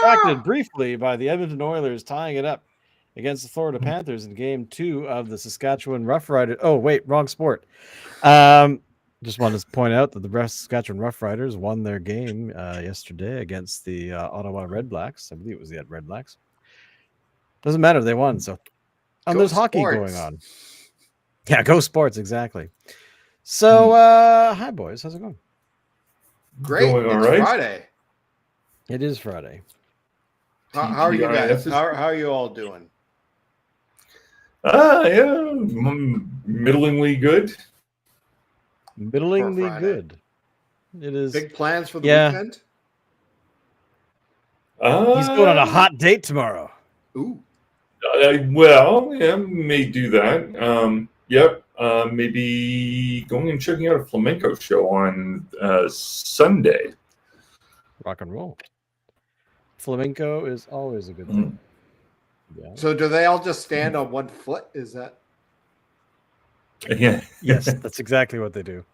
distracted briefly by the Edmonton Oilers tying it up against the Florida Panthers in Game 2 of the Saskatchewan Roughriders. Oh, wait, wrong sport. Just wanted to point out that the Saskatchewan Roughriders won their game yesterday against the Ottawa Red Blacks. I believe it was the Red Blacks. Doesn't matter, they won. So, there's hockey going on. Yeah, go sports, exactly. So, hi boys, how's it going? Great. Going all it's right. Friday. It is Friday. How are you guys? How are you all doing? Yeah, middlingly good. Middlingly good. It is. Big plans for the weekend? He's going on a hot date tomorrow. Ooh. Well, yeah, may do that. Yep. Maybe going and checking out a flamenco show on Sunday. Rock and roll. Flamenco is always a good thing. Yeah. So do they all just stand on one foot? Is that? Yeah. Yes, that's exactly what they do.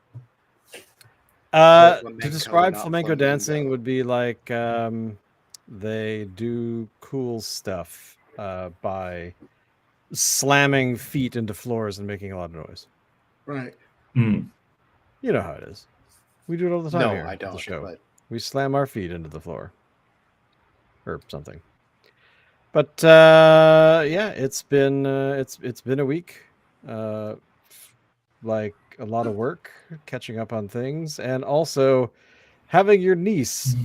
To describe flamenco dancing would be like they do cool stuff by slamming feet into floors and making a lot of noise. Right. You know how it is. We do it all the time. No, here I don't. At the show. But... We slam our feet into the floor or something. But yeah, it's been a week. Like a lot of work, catching up on things, and also having your niece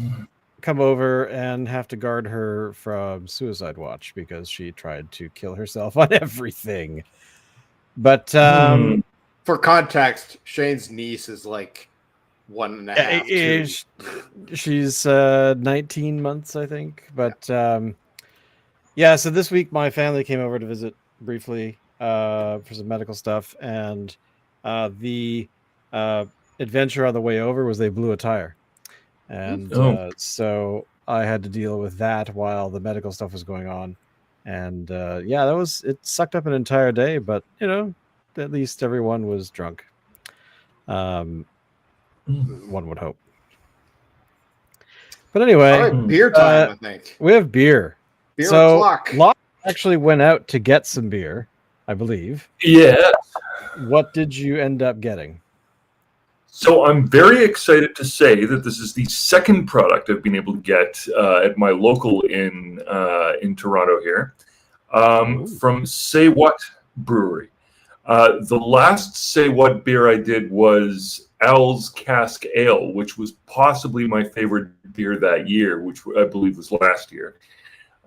come over and have to guard her from suicide watch because she tried to kill herself on everything. But for context, Shane's niece is like 1.5. She's 19 months, I think. But yeah, so this week my family came over to visit briefly for some medical stuff, and the adventure on the way over was they blew a tire, and so I had to deal with that while the medical stuff was going on, and yeah, it sucked up an entire day, but at least everyone was drunk. One would hope. But anyway, all right, beer time. I think we have beer. Beer so o'clock. Locke actually went out to get some beer, I believe. Yeah. What did you end up getting? So I'm very excited to say that this is the second product I've been able to get at my local in Toronto here, from Say What Brewery. The last Say What beer I did was Al's Cask Ale, which was possibly my favorite beer that year, which I believe was last year.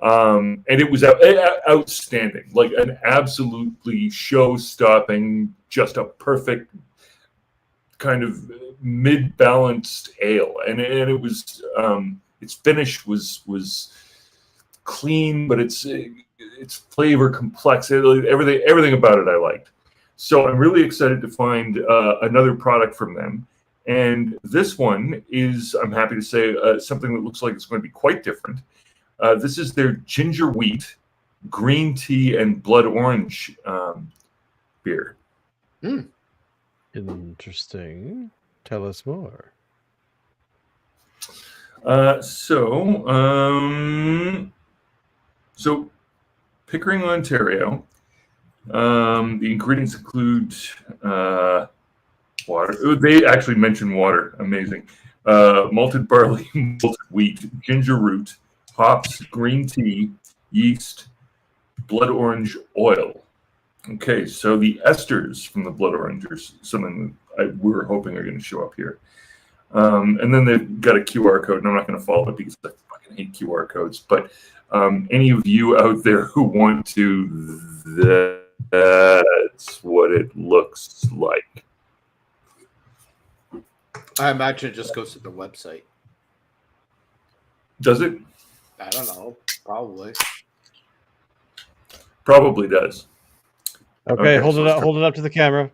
And it was outstanding, like an absolutely show-stopping, just a perfect kind of mid-balanced ale, and it was its finish was clean, but its flavor complex. Everything about it I liked. So I'm really excited to find another product from them. And this one is, I'm happy to say, something that looks like it's going to be quite different. This is their ginger wheat, green tea, and blood orange beer. Interesting. Tell us more. So Pickering, Ontario. The ingredients include water. They actually mention water. Amazing. Malted barley, malted wheat, ginger root, hops, green tea, yeast, blood orange oil. Okay, so the esters from the blood orange are something that we were hoping are going to show up here. And then they've got a QR code, and I'm not going to follow it because I fucking hate QR codes. But any of you out there who want to, that's what it looks like. I imagine it just goes to the website. Does it? I don't know. Probably. Probably does. Okay, hold it up to the camera.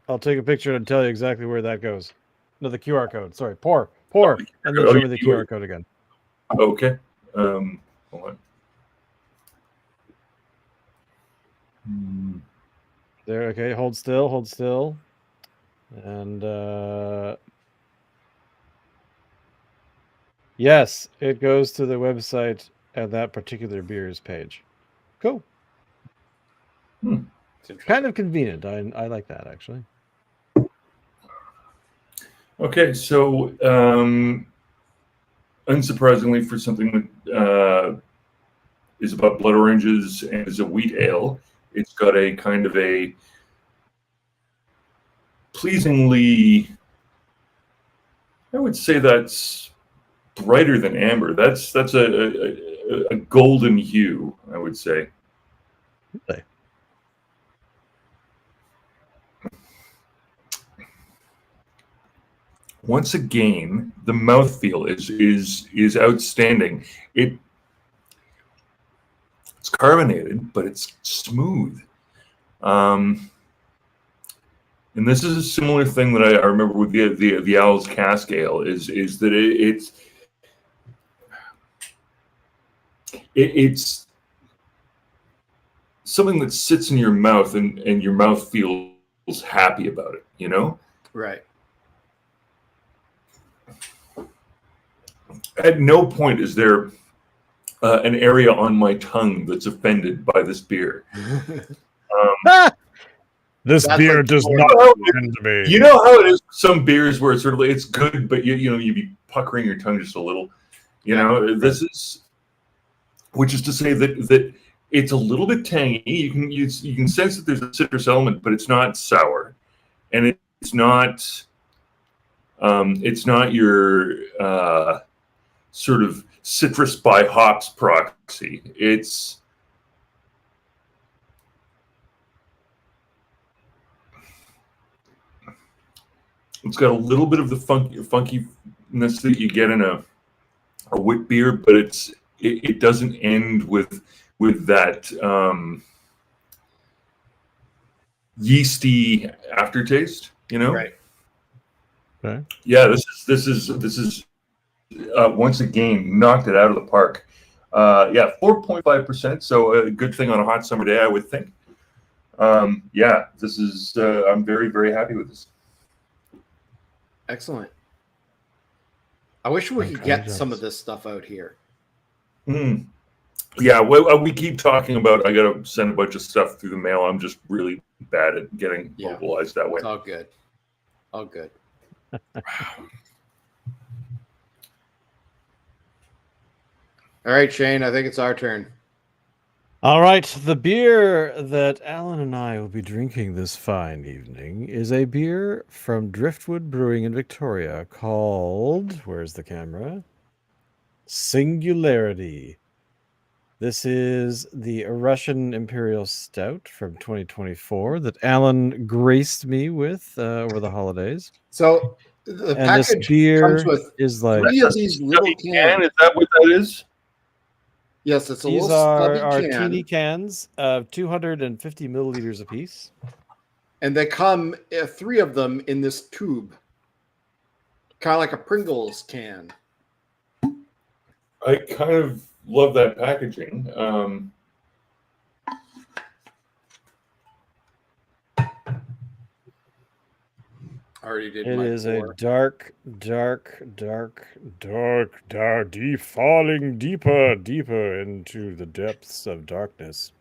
I'll take a picture and tell you exactly where that goes. No, the QR code. Sorry, pour, and then show me the QR code again. Okay. Hold on. There. Okay, hold still, and Yes, it goes to the website and that particular beer's page. Cool. Hmm. Kind of convenient. I like that actually. Okay, so unsurprisingly, for something that is about blood oranges and is a wheat ale, it's got a kind of a pleasingly, I would say that's brighter than amber. That's a golden hue, I would say. Really? Once again, the mouthfeel is outstanding. It's carbonated, but it's smooth. And this is a similar thing that I remember with the Owl's Cask Ale is that it's something that sits in your mouth and your mouth feels happy about it, you know? Right. At no point is there an area on my tongue that's offended by this beer. This That's beer like does Jordan. not offend me. You know how it is with some beers where it's sort of like, it's good, but you know you be puckering your tongue just a little. You know, this is, which is to say that it's a little bit tangy. You can sense that there's a citrus element, but it's not sour, and it's not your sort of citrus by hops proxy. It's got a little bit of the funkiness that you get in a wit beer, but it doesn't end with that yeasty aftertaste. You know, Right. Okay. Yeah, this is once again knocked it out of the park. Yeah, 4.5%. So a good thing on a hot summer day, I would think. Yeah, this is. I'm very very happy with this. Excellent. I wish we could get some of this stuff out here. Mm. Yeah, well, we keep talking about. I got to send a bunch of stuff through the mail. I'm just really bad at getting mobilized that way. It's all good. All good. All right, Shane. I think it's our turn. All right, the beer that Alan and I will be drinking this fine evening is a beer from Driftwood Brewing in Victoria called, where's the camera? Singularity. This is the Russian Imperial Stout from 2024 that Alan graced me with over the holidays. So the And this package beer comes with is like 3 of these little cans. Is that what that is? Yes, it's a these little are stubby can, teeny cans of 250 milliliters apiece. and they come 3 of them in this tube, kind of like a Pringles can. I kind of love that packaging. I already did. It my is pour. a dark, deep, falling deeper into the depths of darkness.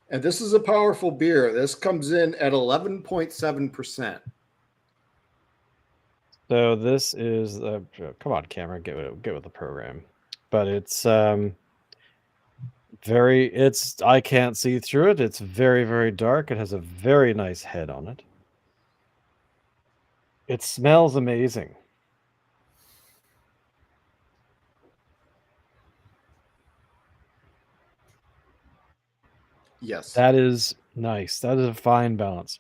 And this is a powerful beer. This comes in at 11.7%. So this is come on, camera, get with the program. But it's I can't see through it. It's very, very dark. It has a very nice head on it. It smells amazing. Yes. That is nice. That is a fine balance.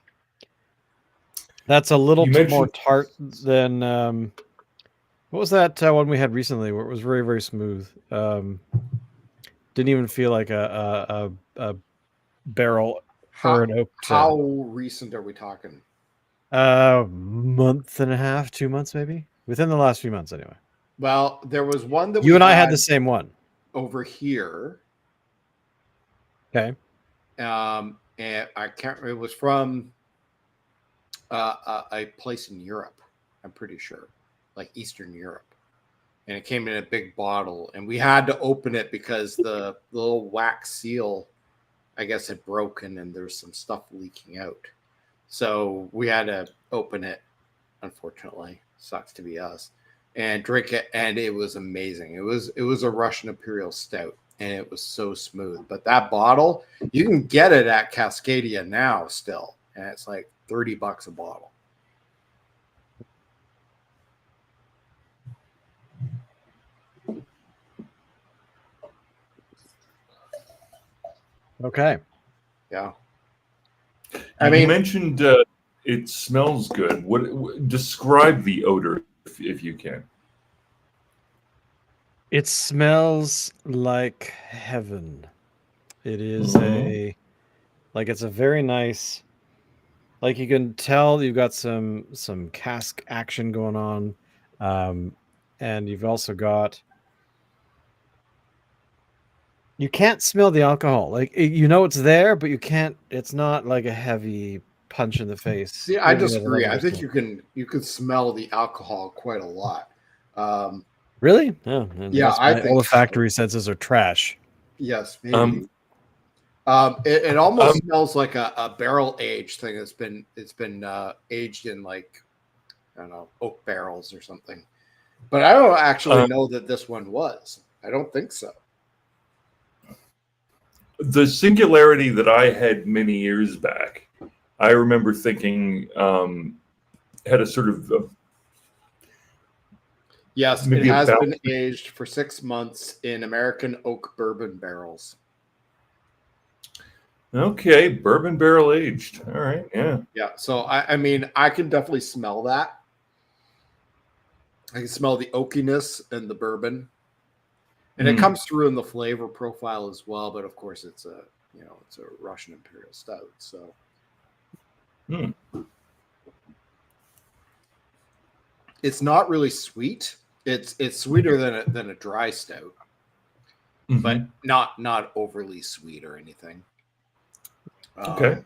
That's a little more tart than what was that one we had recently where it was very, very smooth. Didn't even feel like a barrel or an oak. How recent are we talking? Month and a half, 2 months maybe. Within the last few months anyway. Well, there was one that you and I had the same one over here. Okay. And I can't. It was from a place in Europe. I'm pretty sure, like Eastern Europe, and it came in a big bottle, and we had to open it because the little wax seal, I guess, had broken, and there's some stuff leaking out. So we had to open it. Unfortunately, sucks to be us, and drink it, and it was amazing. It was a Russian Imperial Stout, and it was so smooth. But that bottle, you can get it at Cascadia now still, and it's like $30 a bottle. Okay. Yeah. You mentioned it smells good. Describe the odor if you can. It smells like heaven. It is it's a very nice, like you can tell you've got some cask action going on. And you've also got, you can't smell the alcohol. Like you know it's there, but you can't, it's not like a heavy punch in the face. See, I disagree. I think you can smell the alcohol quite a lot. Really? Yeah. Yeah, I think olfactory senses are trash. Yes, maybe. It almost smells like a barrel aged thing. It's been aged in, like, I don't know, oak barrels or something. But I don't actually know that this one was. I don't think so. The Singularity that I had many years back, I remember thinking had a sort of yes, it has been aged for 6 months in American oak bourbon barrels. Okay, bourbon barrel aged. All right, yeah. Yeah, so I mean, I can definitely smell that. I can smell the oakiness and the bourbon. And it comes through in the flavor profile as well, but of course it's a Russian Imperial Stout, so it's not really sweet. It's sweeter than a dry stout, but not overly sweet or anything. Okay,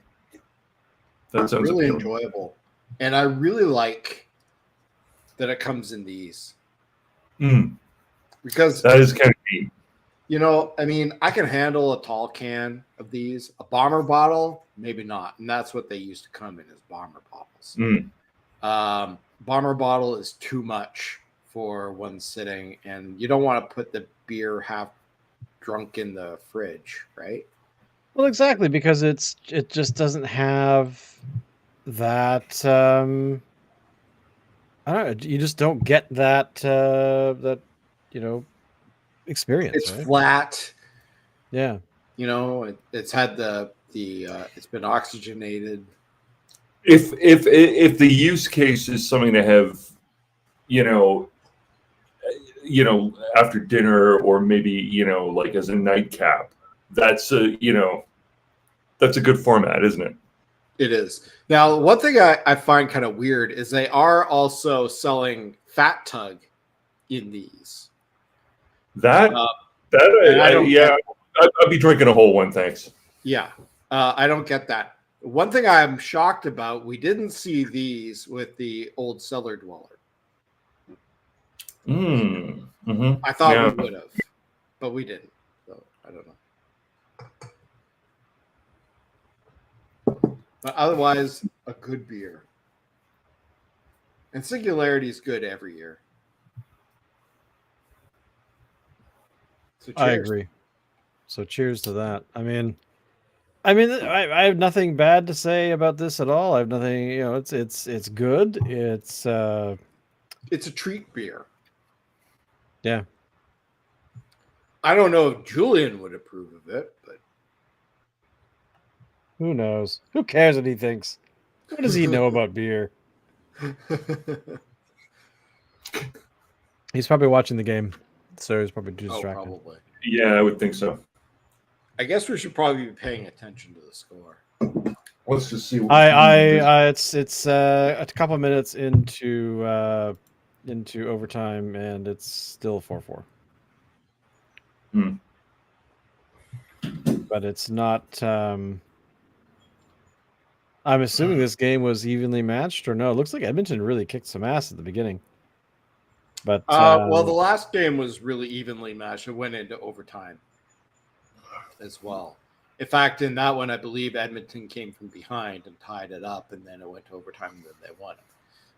that sounds really appealing. enjoyable, and I really like that it comes in these because that is kind of neat. You know, I mean, I can handle a tall can of these. A bomber bottle, maybe not, and that's what they used to come in, as bomber bottles. Bomber bottle is too much for one sitting, and you don't want to put the beer half drunk in the fridge, right? Well, exactly, because it just doesn't have that. I don't know. You just don't get that experience. It's right? flat. Yeah. It's had it's been oxygenated. If the use case is something to have, after dinner, or maybe like as a nightcap, that's a good format, isn't it? It is. Now, one thing I find kind of weird is they are also selling Fat Tug in these. I'd be drinking a whole one, thanks. Yeah, I don't get that. One thing I'm shocked about, we didn't see these with the Old Cellar Dweller. I thought we would have, but we didn't. So I don't know. But otherwise, a good beer. And Singularity is good every year. So cheers. I agree. So cheers to that. I mean, I have nothing bad to say about this at all. I have nothing. It's good. It's a treat beer. Yeah. I don't know if Julian would approve of it, but who knows? Who cares what he thinks? What does he know about beer? He's probably watching the game, so he's probably too distracted. Probably. Yeah, I would think so. I guess we should probably be paying attention to the score. Let's just see. It's a couple minutes into overtime, and it's still 4-4. But it's not. I'm assuming this game was evenly matched, or no? It looks like Edmonton really kicked some ass at the beginning. But Well, the last game was really evenly matched. It went into overtime as well. In fact, in that one, I believe Edmonton came from behind and tied it up, and then it went to overtime, and then they won it.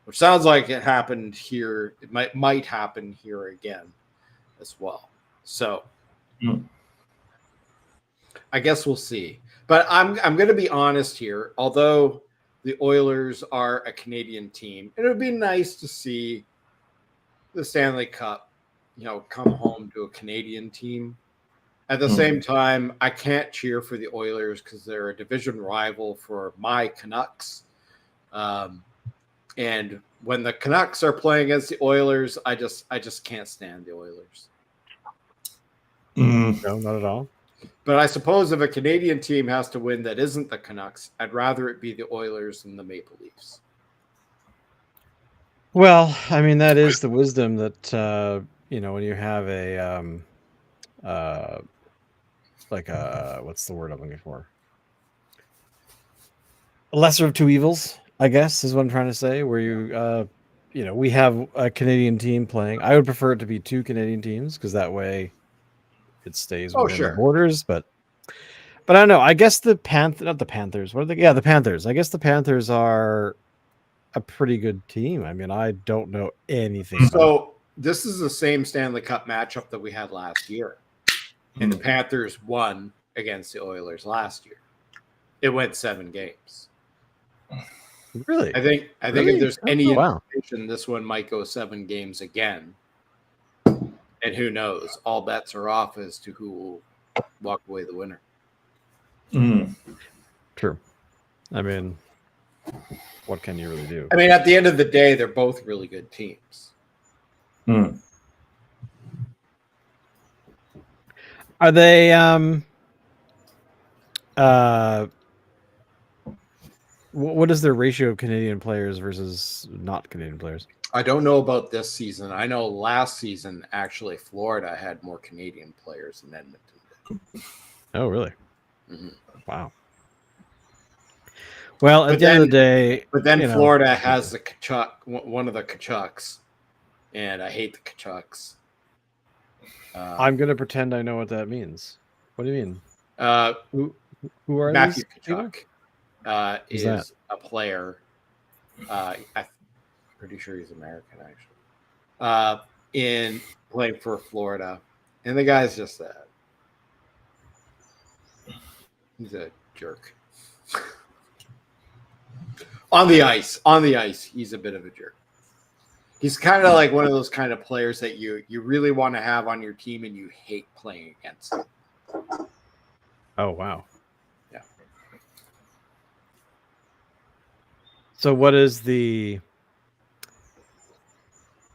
Which sounds like it happened here. It might happen here again as well. So I guess we'll see. But I'm going to be honest here. Although the Oilers are a Canadian team, and it would be nice to see the Stanley Cup, come home to a Canadian team. At the same time, I can't cheer for the Oilers because they're a division rival for my Canucks. And when the Canucks are playing against the Oilers, I just can't stand the Oilers. No, not at all. But I suppose if a Canadian team has to win that isn't the Canucks, I'd rather it be the Oilers than the Maple Leafs. Well, I mean, that is the wisdom that when you have a what's the word I'm looking for? A lesser of two evils, I guess, is what I'm trying to say. Where we have a Canadian team playing. I would prefer it to be two Canadian teams because that way it stays within the borders. But I don't know. I guess not the Panthers. What are they? Yeah, the Panthers. I guess the Panthers are a pretty good team. I mean, I don't know anything. So this is the same Stanley Cup matchup that we had last year. And the Panthers won against the Oilers last year. It went 7 games. Really? I think if there's any indication, this one might go 7 games again. And who knows? All bets are off as to who will walk away the winner. True. I mean, what can you really do? I mean, at the end of the day, they're both really good teams. Are they what is their ratio of Canadian players versus not Canadian players? I don't know about this season. I know last season, actually, Florida had more Canadian players than Edmonton did. Oh, really? Mm-hmm. Wow. Well, at the end of the day... But then Florida has the Kachuk, one of the Kachucks, and I hate the Kachucks. I'm going to pretend I know what that means. What do you mean? Who are Matthew these Kachuk is a player. I'm pretty sure he's American, actually. In playing for Florida, and the guy's just that. He's a jerk. On the ice, he's a bit of a jerk. He's kind of like one of those kind of players that you really want to have on your team and you hate playing against him. Oh, wow. Yeah. So what is the...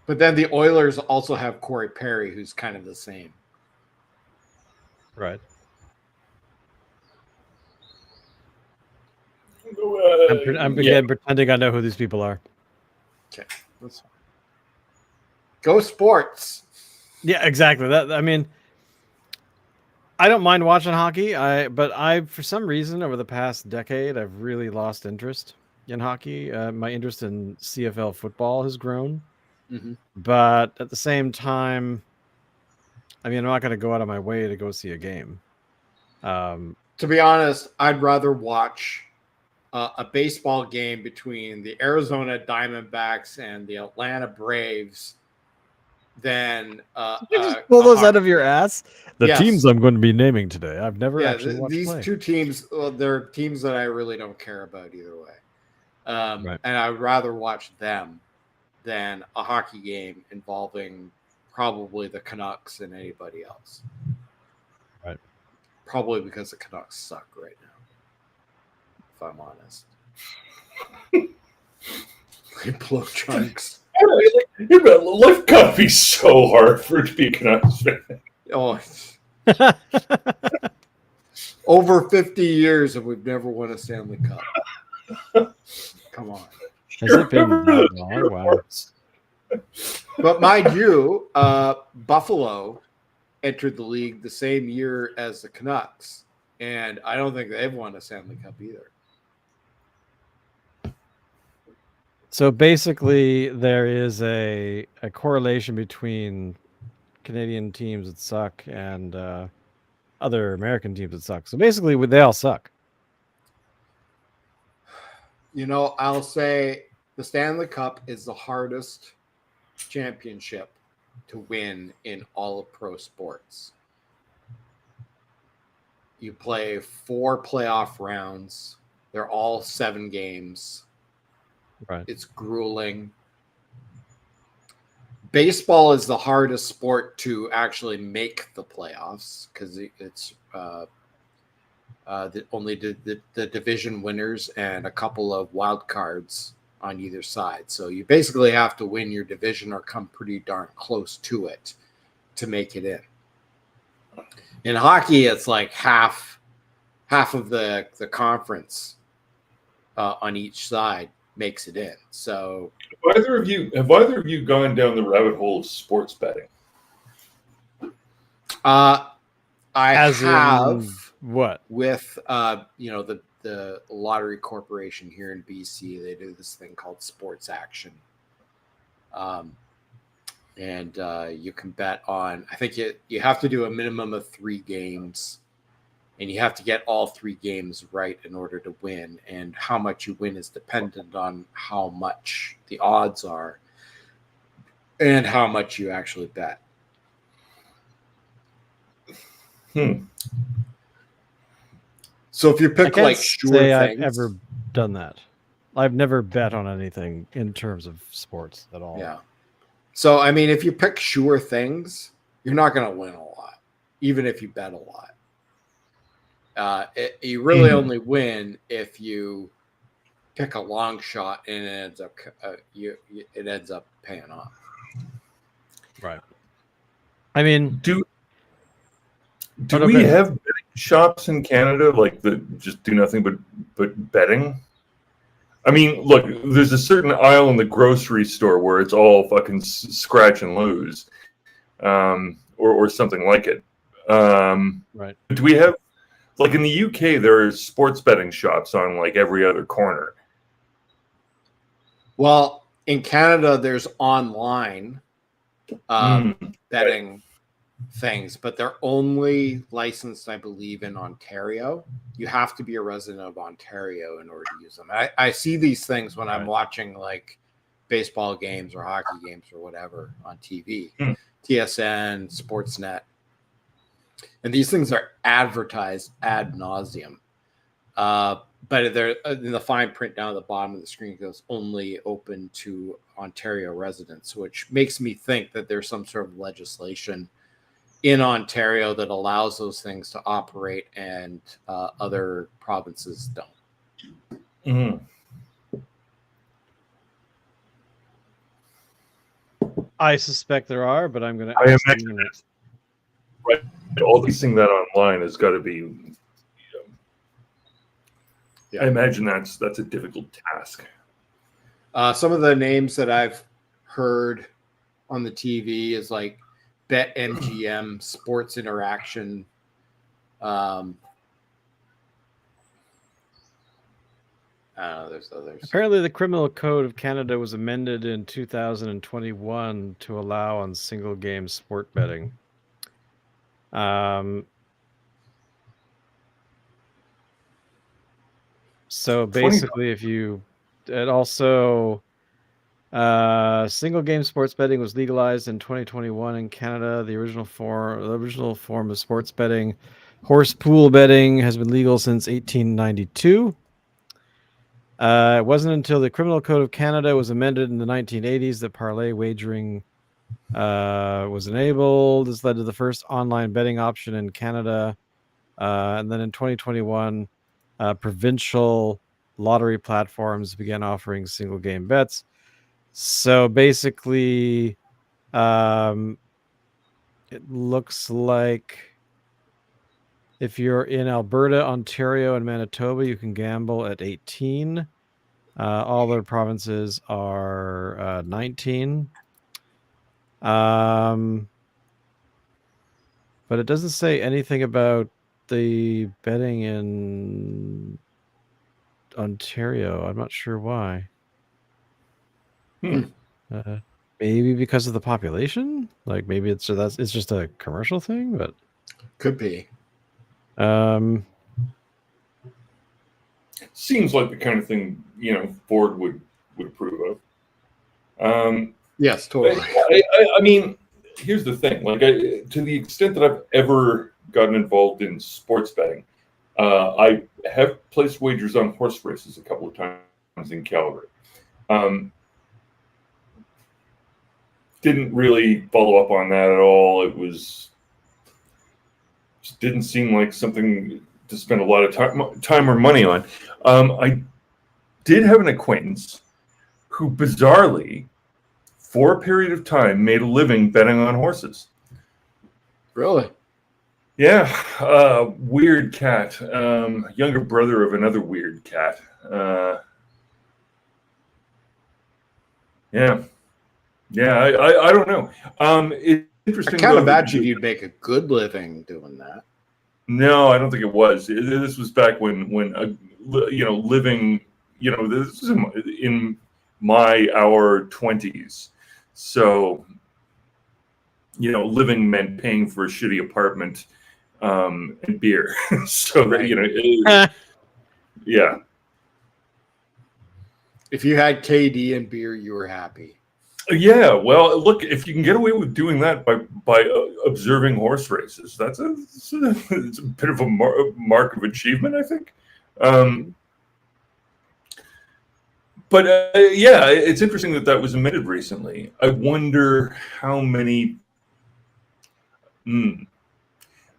But then the Oilers also have Corey Perry, who's kind of the same. Right. I'm pretending I know who these people are. Okay. That's fine. Go sports. Yeah, exactly. I mean, I don't mind watching hockey. But for some reason over the past decade, I've really lost interest in hockey. My interest in CFL football has grown. Mm-hmm. But at the same time, I mean, I'm not going to go out of my way to go see a game. To be honest, I'd rather watch a baseball game between the Arizona Diamondbacks and the Atlanta Braves than just pull those out of your ass. The teams I'm going to be naming today, I've never actually watched these play. Two teams. They're teams that I really don't care about either way, Right. and I'd rather watch them than a hockey game involving probably the Canucks and anybody else. Right. Probably because the Canucks suck right now, if I'm honest. They blow chunks. Life gotta be so hard for it to be a Canucks fan. Oh, over 50 years and we've never won a Stanley Cup. Come on. Has it been that long? Wow. But mind you, Buffalo entered the league the same year as the Canucks, and I don't think they've won a Stanley Cup either. So basically, there is a correlation between Canadian teams that suck and other American teams that suck. So basically, they all suck. I'll say the Stanley Cup is the hardest championship to win in all of pro sports. You play 4 playoff rounds. They're all 7 games. Right. It's grueling. Baseball is the hardest sport to actually make the playoffs because it's only the division winners and a couple of wild cards on either side. So you basically have to win your division or come pretty darn close to it to make it in. In hockey, it's like half of the conference on each side makes it in. So have either of you gone down the rabbit hole of sports betting? I As have in what? with the lottery corporation here in BC. They do this thing called Sports Action, and you can bet on. I think you have to do a minimum of 3 games, and you have to get all 3 games right in order to win. And how much you win is dependent on how much the odds are and how much you actually bet. So if you I pick can't like sure say I've things, ever done that. I've never bet on anything in terms of sports at all. yeah. So I mean, if you pick sure things, you're not going to win a lot, even if you bet a lot. You really only win if you pick a long shot and it ends up paying off. Right. I mean, Do we have betting shops in Canada that just do nothing but betting? I mean, look, there's a certain aisle in the grocery store where it's all fucking scratch and lose, or something like it. right. Do we have, like in the UK, there are sports betting shops on like every other corner? Well, in Canada, there's online betting things, but they're only licensed, I believe, in Ontario. You have to be a resident of Ontario in order to use them. I see these things when I'm watching like baseball games or hockey games or whatever on TV, TSN, Sportsnet, and these things are advertised ad nauseum. But they're in the fine print down at the bottom of the screen goes only open to Ontario residents, which makes me think that there's some sort of legislation in Ontario that allows those things to operate and other provinces don't. Mm-hmm. I suspect there are, but I'm going to. I imagine that. Right. All leasing that online has got to be. I imagine that's a difficult task. Some of the names that I've heard on the TV is like BetMGM, Sports Interaction. There's others. Apparently, the Criminal Code of Canada was amended in 2021 to allow on single game sport betting. So basically, it also single game sports betting was legalized in 2021 in Canada. The original form of sports betting, horse pool betting, has been legal since 1892. It wasn't until the Criminal Code of Canada was amended in the 1980s that parlay wagering was enabled. This led to the first online betting option in Canada. And then in 2021, provincial lottery platforms began offering single game bets. So basically, it looks like if you're in Alberta, Ontario, and Manitoba, you can gamble at 18. All other provinces are 19. But it doesn't say anything about the betting in Ontario. I'm not sure why. Maybe because of the population. Like maybe it's just a commercial thing, but Could be. Seems like the kind of thing Ford would approve of. Yes, totally. I mean, here's the thing. Like, to the extent that I've ever gotten involved in sports betting, I have placed wagers on horse races a couple of times in Calgary. Didn't really follow up on that at all. It just didn't seem like something to spend a lot of time or money on. I did have an acquaintance who bizarrely, for a period of time, made a living betting on horses. Really? Yeah, weird cat. Younger brother of another weird cat. Yeah. I don't know. It's interesting. I can't imagine you'd make a good living doing that. No, I don't think it was. This was back when living. This is in our 20s. So, living meant paying for a shitty apartment and beer. So Right. Yeah. If you had KD and beer, you were happy. Yeah, well, look, if you can get away with doing that by observing horse races, it's a bit of a mark of achievement, I think. But yeah, it's interesting that was amended recently. I wonder how many.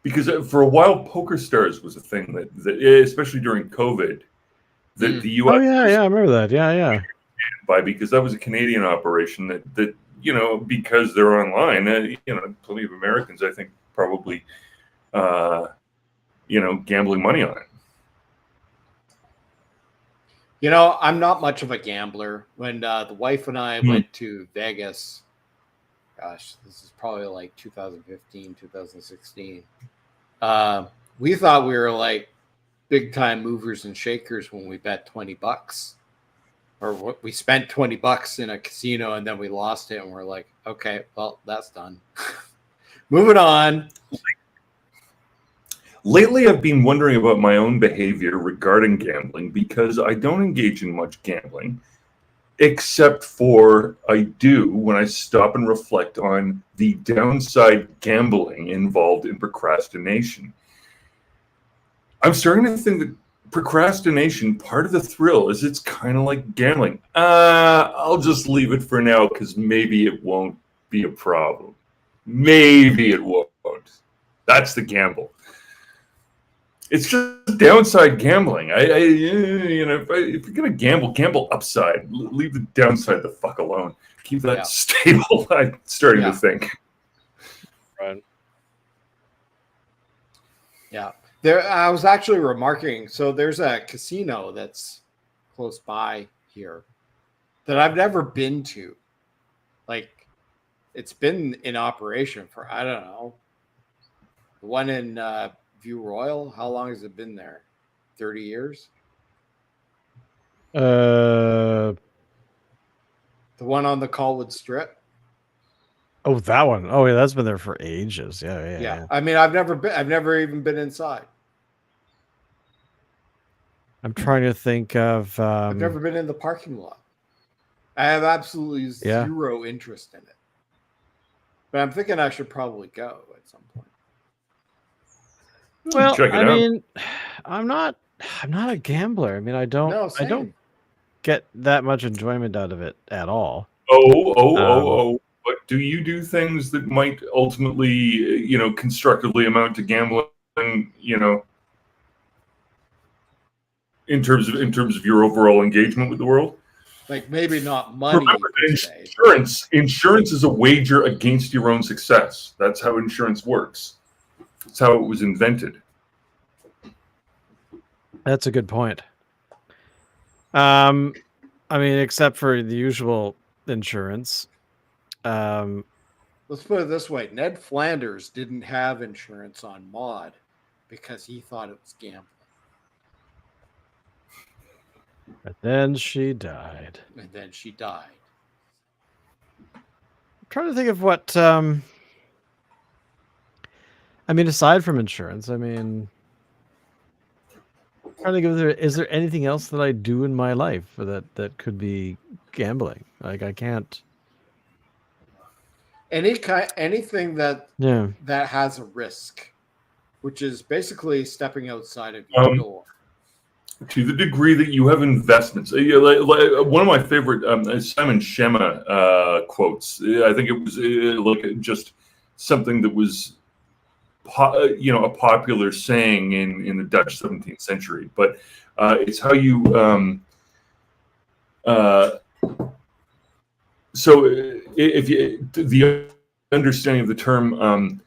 Because for a while, Poker Stars was a thing that especially during COVID, that the U.S. Oh yeah, I remember that. Yeah. Because that was a Canadian operation that because they're online, plenty of Americans, I think, probably, gambling money on it. I'm not much of a gambler. When the wife and I went to Vegas, gosh, this is probably like 2015, 2016. We thought we were like big time movers and shakers when we bet $20. Or we spent $20 in a casino and then we lost it and we're like, okay, well, that's done. Moving on. Lately, I've been wondering about my own behavior regarding gambling because I don't engage in much gambling, except for I do when I stop and reflect on the downside gambling involved in procrastination. I'm starting to think that procrastination, part of the thrill is it's kind of like gambling. I'll just leave it for now because maybe it won't be a problem. Maybe it won't. That's the gamble. It's just downside gambling. If you're gonna gamble upside. Leave the downside the fuck alone. Keep that stable. I'm starting to think. Right. Yeah. I was actually remarking, so there's a casino that's close by here that I've never been to. Like, it's been in operation for, I don't know, the one in View Royal. How long has it been there? 30 years? The one on the Colwood Strip? Oh, that one. Oh, yeah, that's been there for ages. Yeah. I mean, I've never even been inside. I'm trying to think of. I've never been in the parking lot. I have absolutely zero interest in it. But I'm thinking I should probably go at some point. Well, I mean, I'm not a gambler. I mean, I don't get that much enjoyment out of it at all. Oh. But do you do things that might ultimately, constructively amount to gambling, in terms of your overall engagement with the world? Like maybe not money. Remember, insurance is a wager against your own success. That's how insurance works. That's how it was invented. That's a good point. I mean, except for the usual insurance. Let's put it this way. Ned Flanders didn't have insurance on Maud because he thought it was gambling. And then she died. trying to think of what. I mean, aside from insurance, I mean, trying to think if is there anything else that I do in my life that could be gambling? Like I can't. Anything that Yeah. has a risk, which is basically stepping outside of your door. To the degree that you have investments, one of my favorite Simon Schema quotes. I think it was like just something that was, a popular saying in the Dutch 17th century. But it's how you. So if you the understanding of the term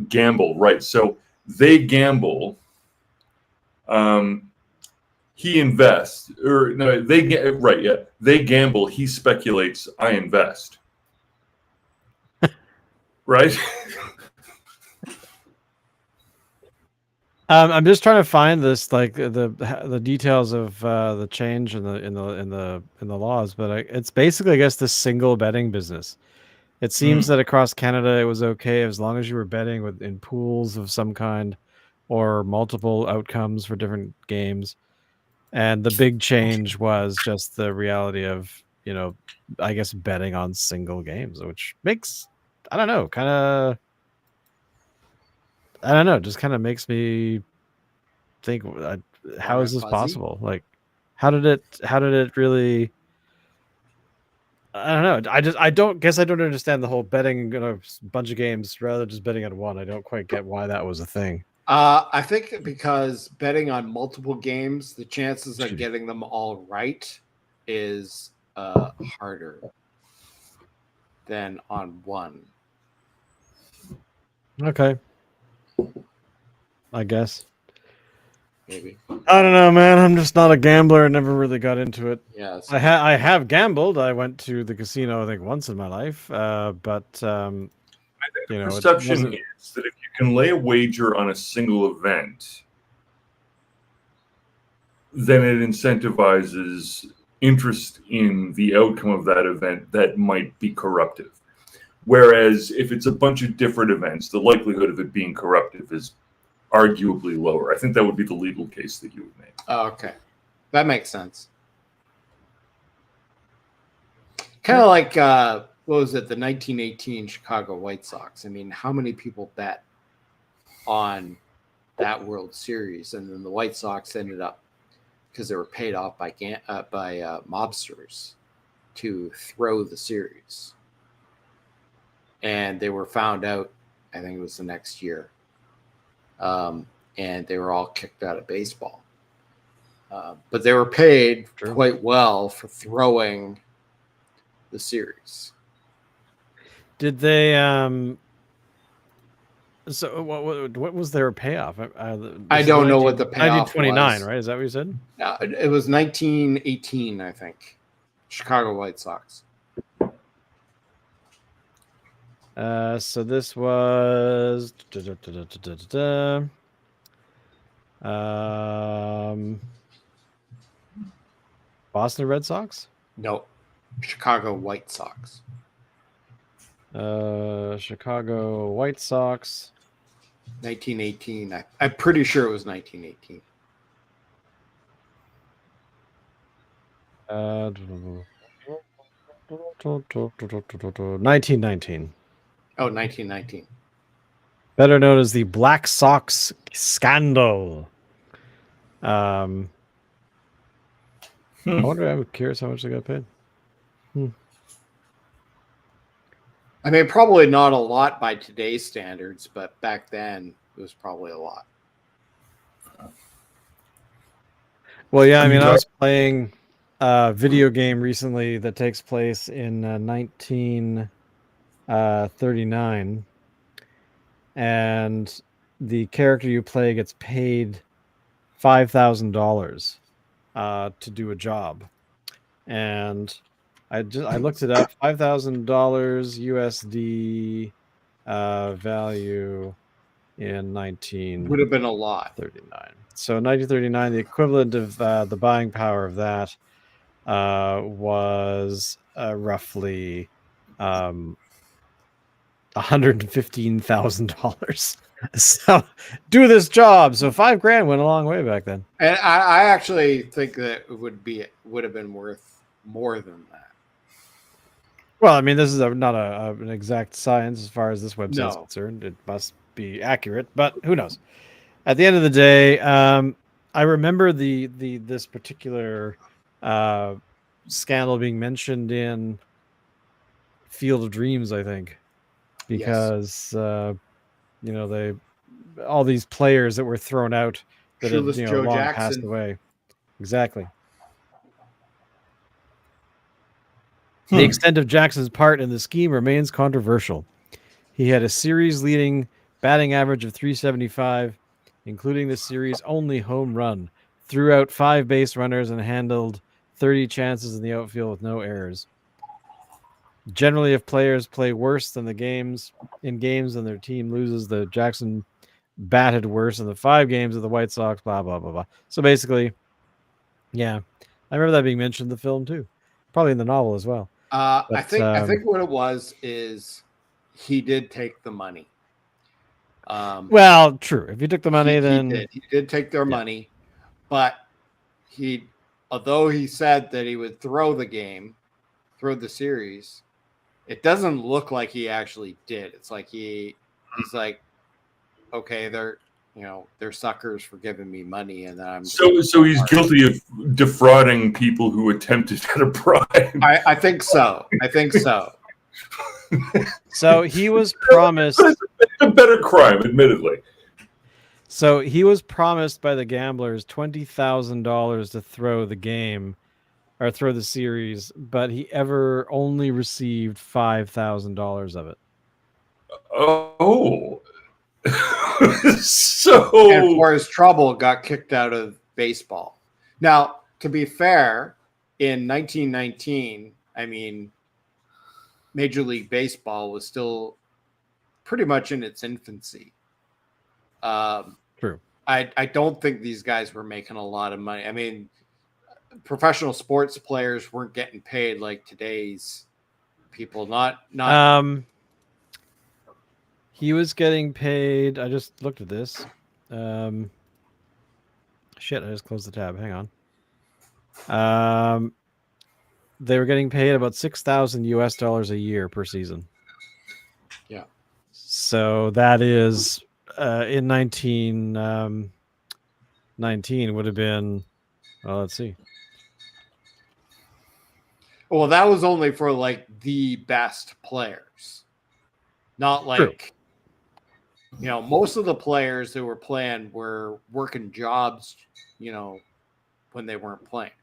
gamble, right? So they gamble. He invests, or no, right, yeah. They gamble, he speculates, I invest. Right? I'm just trying to find this, like the details of the change in the laws, but it's basically, I guess, the single betting business. It seems that across Canada it was okay as long as you were betting in pools of some kind, or multiple outcomes for different games. And the big change was just the reality of, I guess, betting on single games, which makes, I don't know, just kind of makes me think, how is this possible? Like, how did it really? I don't know. I don't understand the whole betting a bunch of games rather than just betting on one. I don't quite get why that was a thing. I think because betting on multiple games, the chances of getting them all right is harder than on one. Okay. I guess. Maybe. I don't know, man. I'm just not a gambler. I never really got into it. Yes. I have gambled. I went to the casino, I think, once in my life. But I think the perception is that if you can lay a wager on a single event, then it incentivizes interest in the outcome of that event that might be corruptive. Whereas if it's a bunch of different events, the likelihood of it being corruptive is arguably lower. I think that would be the legal case that you would make. Oh, okay. That makes sense. Kind of like, what was it, the 1918 Chicago White Sox? I mean, how many people bet on that World Series? And then the White Sox ended up, because they were paid off by mobsters to throw the series. And they were found out, I think it was the next year. And they were all kicked out of baseball. But they were paid quite well for throwing the series. Did they so what was their payoff? I don't know what the payoff 1929, was. right? Is that what you said? It was 1918, I think. Chicago White Sox. So this was Boston Red Sox? No, Chicago White Sox. Chicago White Sox. 1918. I'm pretty sure it was 1918. 1919. Oh, 1919. Better known as the Black Sox scandal. I wonder. I'm curious how much they got paid. I mean, probably not a lot by today's standards, but back then it was probably a lot. Well, yeah. I mean, I was playing a video game recently that takes place in 1939, and the character you play gets paid $5,000 to do a job, and I looked it up. $5,000 USD value in 19 would have been a lot. 39. So 1939, the equivalent of the buying power of that was roughly $115,000. So do this job. So $5,000 went a long way back then. And I actually think that it would have been worth more than that. Well, I mean, this is not an exact science as far as this website is No. concerned. It must be accurate, but who knows? At the end of the day, I remember this particular scandal being mentioned in Field of Dreams, I think, because all these players that were thrown out that Shoeless had Joe long Jackson. passed away. Exactly. The extent of Jackson's part in the scheme remains controversial. He had a series-leading batting average of .375, including the series' only home run, threw out 5 base runners, and handled 30 chances in the outfield with no errors. Generally, if players play worse than games and their team loses, the Jackson batted worse in the 5 games of the White Sox, blah, blah, blah, blah. So basically, yeah, I remember that being mentioned in the film too. Probably in the novel as well. I think what it was is he did take the money. Well, true. If you took the money, then he did take their money, but although he said that he would throw the series, it doesn't look like he actually did. It's like he's like, okay, they're suckers for giving me money, and then I'm so he's guilty of defrauding people who attempted to get a bribe. I think so. So he was promised. It's a better crime, admittedly. So he was promised by the gamblers $20,000 to throw the game or throw the series, but he ever only received $5,000 of it. Oh. So, and for his trouble, got kicked out of baseball. Now, to be fair, in 1919, I mean, Major League Baseball was still pretty much in its infancy. True. I don't think these guys were making a lot of money. I mean, professional sports players weren't getting paid like today's people. Not. He was getting paid. I just looked at this. Shit, I just closed the tab. Hang on. They were getting paid about $6,000 a year per season. Yeah. So that is in 1919 would have been. Well, let's see. Well, that was only for like the best players, not like. True. Most of the players who were playing were working jobs, when they weren't playing.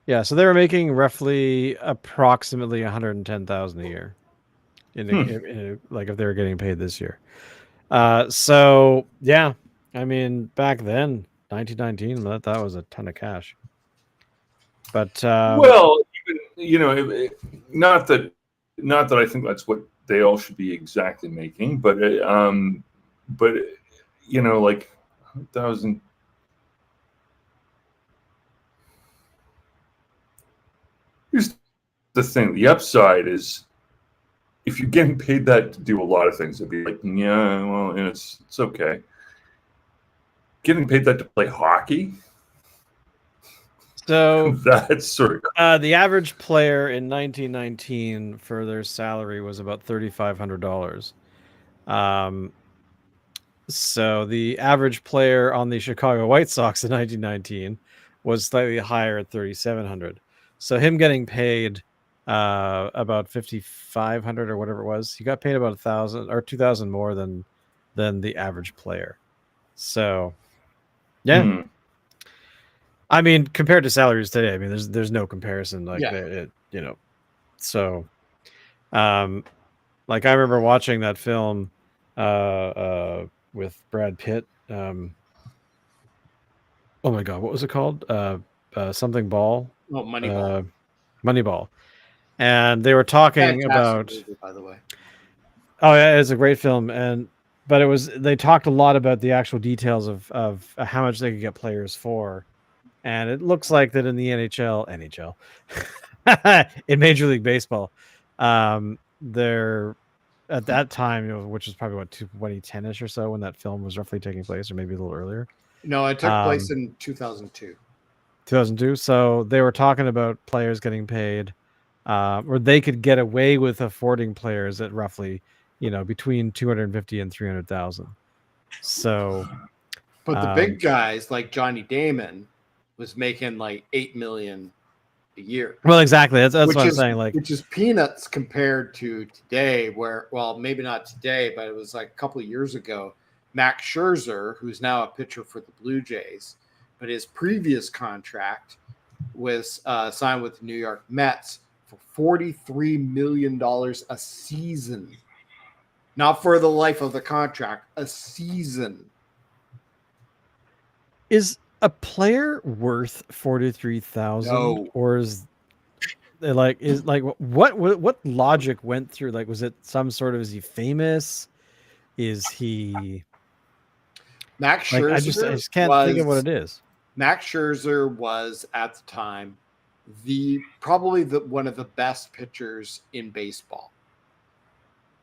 Yeah, so they were making approximately $110,000 a year, like if they were getting paid this year. So yeah, I mean back then, 1919, that was a ton of cash. But well, even, not that I think that's what they all should be exactly making, but like 1,000. Here's the thing: the upside is if you're getting paid that to do a lot of things, it'd be like, yeah, well, it's okay. Getting paid that to play hockey. So that's sort of the average player in 1919 for their salary was about $3,500. So the average player on the Chicago White Sox in 1919 was slightly higher at $3,700. So him getting paid about $5,500 or whatever it was, he got paid about $1,000 or $2,000 more than the average player. So yeah. I mean, compared to salaries today, I mean, there's no comparison. Like So, like I remember watching that film, with Brad Pitt. Oh my God, what was it called? Something Ball. Oh, Moneyball. Moneyball, and they were talking about. Movie, by the way. Oh yeah, it's a great film, but they talked a lot about the actual details of how much they could get players for. And it looks like that in the NHL, in Major League Baseball, they're at that time, which was probably what 2010ish or so when that film was roughly taking place, or maybe a little earlier. No, it took place in 2002. 2002. So they were talking about players getting paid, or they could get away with affording players at roughly, between 250 and 300,000. So, But the big guys like Johnny Damon was making like $8 million a year. Well, exactly. That's what I'm saying. Which is peanuts compared to today, where, well, maybe not today, but it was like a couple of years ago. Max Scherzer, who's now a pitcher for the Blue Jays, but his previous contract was signed with the New York Mets for $43 million a season. Not for the life of the contract, a season. Is a player worth 43,000? No. Or what logic went through? Like, was it some sort of, is he famous? Is he Max Scherzer? I just can't think of what it is. Max Scherzer was at the time probably one of the best pitchers in baseball.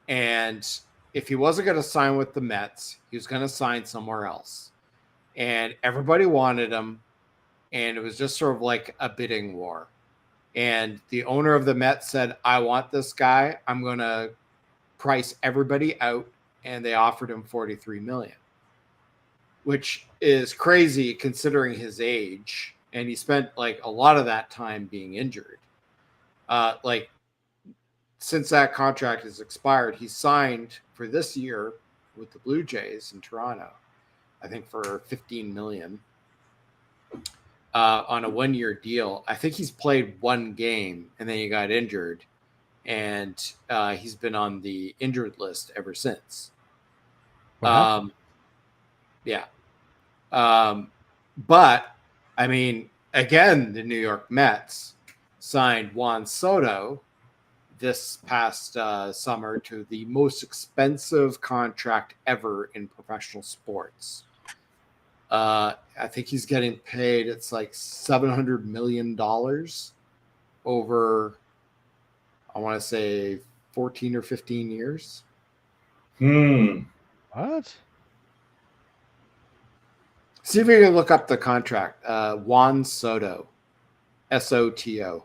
And if he wasn't going to sign with the Mets, he was going to sign somewhere else. And everybody wanted him. And it was just sort of like a bidding war. And the owner of the Mets said, I want this guy. I'm going to price everybody out. And they offered him $43 million, which is crazy considering his age. And he spent like a lot of that time being injured. Since that contract has expired, he signed for this year with the Blue Jays in Toronto, I think for $15 million on a 1-year deal. I think he's played one game and then he got injured, and he's been on the injured list ever since. Wow. Yeah. But I mean, again, the New York Mets signed Juan Soto this past summer to the most expensive contract ever in professional sports. I think he's getting paid, it's like $700 million over, I want to say 14 or 15 years. What? See if you can look up the contract. Juan Soto, SOTO.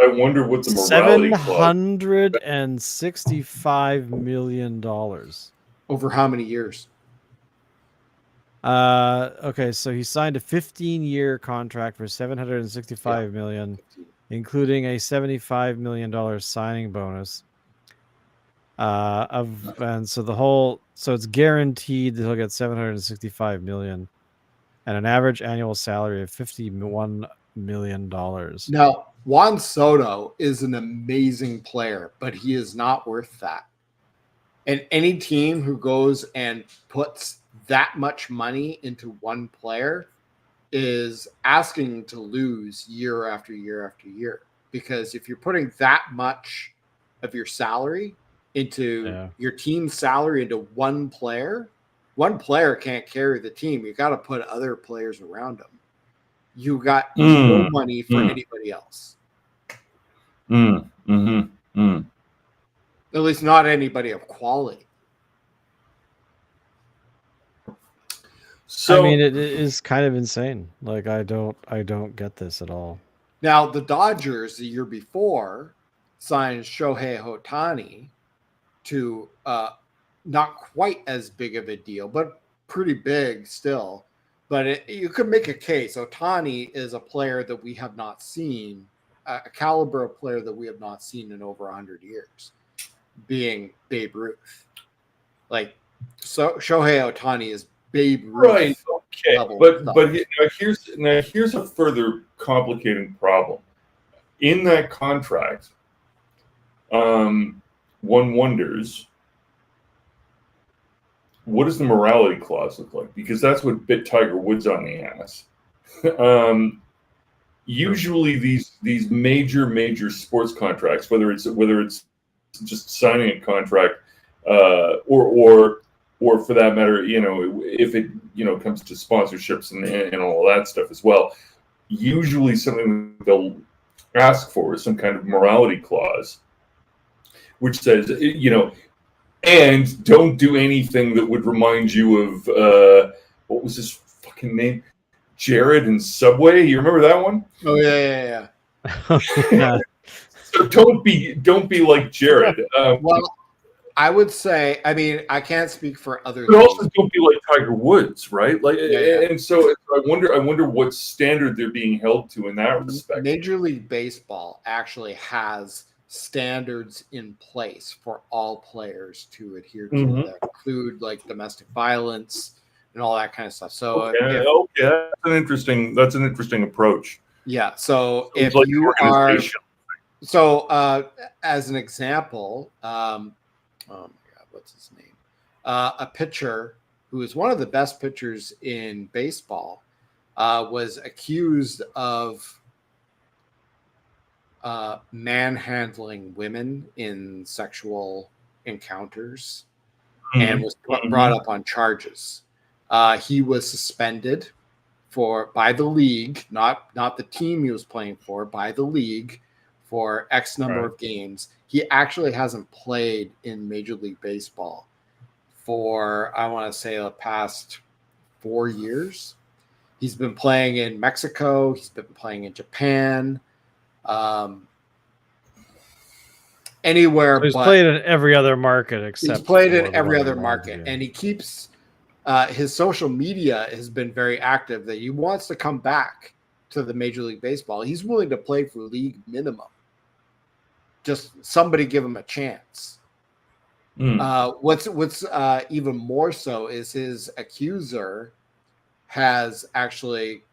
I wonder what the morality clause. $765 million. Over how many years? Okay, so he signed a 15-year contract for $765 million, including a $75 million signing bonus. So it's guaranteed that he'll get $765 million, and an average annual salary of $51 million. Now, Juan Soto is an amazing player, but he is not worth that. And any team who goes and puts that much money into one player is asking to lose year after year after year. Because if you're putting that much of your salary into your team's salary into one player can't carry the team. You got to put other players around him. You got no money for anybody else. At least not anybody of quality. So I mean, it is kind of insane. Like, I don't get this at all. Now, the Dodgers the year before signed Shohei Ohtani to not quite as big of a deal, but pretty big still. But you could make a case. Ohtani is a player that we have not seen, a caliber of player that we have not seen in over 100 years, being Babe Ruth. Like, so Shohei Ohtani is Babe Ruth. Right. Okay. But here's a further complicating problem. In that contract, one wonders, what does the morality clause look like? Because that's what bit Tiger Woods on the ass. Usually these major sports contracts, whether it's just signing a contract, or for that matter, if it comes to sponsorships and all that stuff as well, usually something ask for is some kind of morality clause, which says, and don't do anything that would remind you of what was his fucking name? Jared in Subway. You remember that one? Oh yeah. Yeah. So don't be like Jared. Well, I would say, I mean, I can't speak for other but things. also don't be like Tiger Woods, right? Like, Yeah. and so I wonder what standard they're being held to in that respect. Major League Baseball actually has standards in place for all players to adhere to that include like domestic violence and all that kind of stuff. So that's an interesting approach. Yeah. So It's if like you are, so as an example, oh my God, what's his name? A pitcher who is one of the best pitchers in baseball was accused of manhandling women in sexual encounters and was brought up on charges. He was suspended by the league, not the team he was playing for, by the league for X number of games. He actually hasn't played in Major League Baseball for, I want to say, the past 4 years. He's been playing in Mexico. He's been playing in Japan. Anywhere. So he's played in every other market except. He's played in every other market, and he keeps. His social media has been very active that he wants to come back to the Major League Baseball. He's willing to play for league minimum. Just somebody give him a chance. What's even more so is his accuser has actually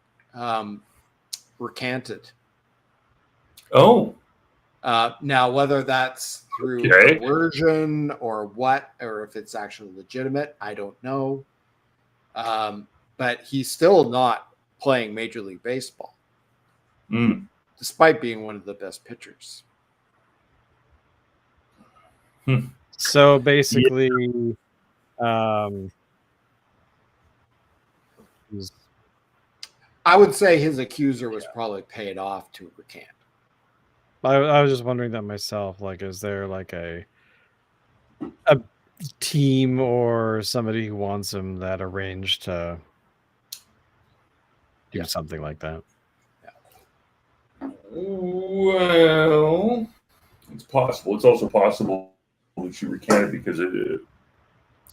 recanted. Oh. Now, whether that's through coercion or what, or if it's actually legitimate, I don't know. But he's still not playing Major League Baseball, despite being one of the best pitchers. So basically, I would say his accuser was probably paid off to recant. I was just wondering that myself. Like, is there like a team or somebody who wants him that arranged to do something like that? Well, it's possible. It's also possible that she recanted because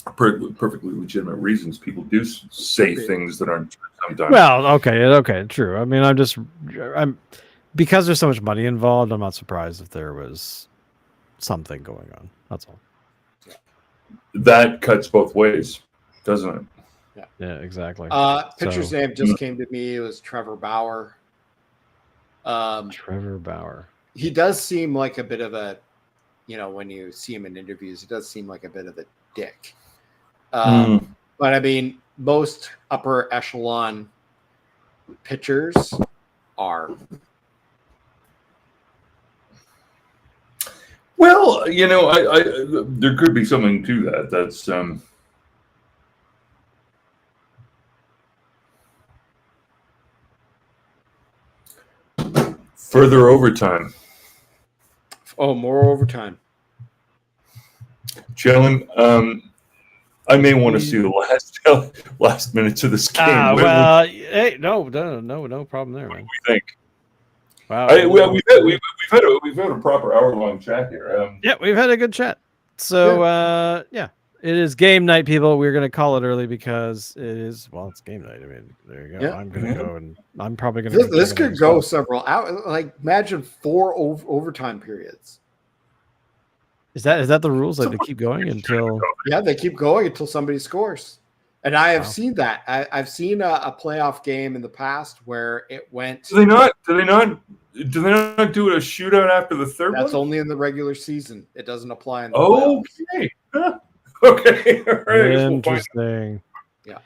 perfectly legitimate reasons. People do say things that aren't true sometimes. Well, okay, true. I mean, I'm because there's so much money involved. I'm not surprised if there was something going on. That's all. That cuts both ways, doesn't it? Yeah, exactly. Pitcher's name just came to me. It was Trevor Bauer. Trevor Bauer. He does seem like a bit of a, when you see him in interviews, he does seem like a bit of a dick. But I mean, most upper echelon pitchers are. Well, I there could be something to that. That's further overtime. Oh, more overtime. Gentlemen, I may want to see the last minutes of this game. Well, hey, no problem there, man. What do you think? Wow. We've had a proper hour-long chat here. Yeah, we've had a good chat. So it is game night, people. We're gonna call it early because it's game night. I mean, there you go. Yeah. I'm gonna go, and I'm probably gonna. This could go several hours. Like, imagine 4 overtime periods. Is that the rules? Like, they keep going until? Yeah, they keep going until somebody scores. And I have seen that. I've seen a playoff game in the past where it went. Do they not do a shootout after the third? That's one? only in the regular season. It doesn't apply in the playoffs. Okay. All right. Interesting. Yeah.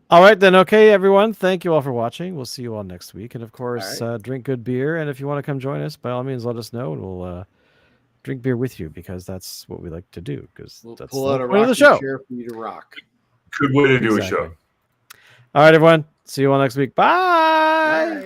All right then. Okay, everyone. Thank you all for watching. We'll see you all next week, and of course, drink good beer. And if you want to come join us, by all means, let us know, and we'll drink beer with you because that's what we like to do. Because that's pull out a point of the show. Chair for you to rock. Good way to do a show. All right, everyone. See you all next week. Bye.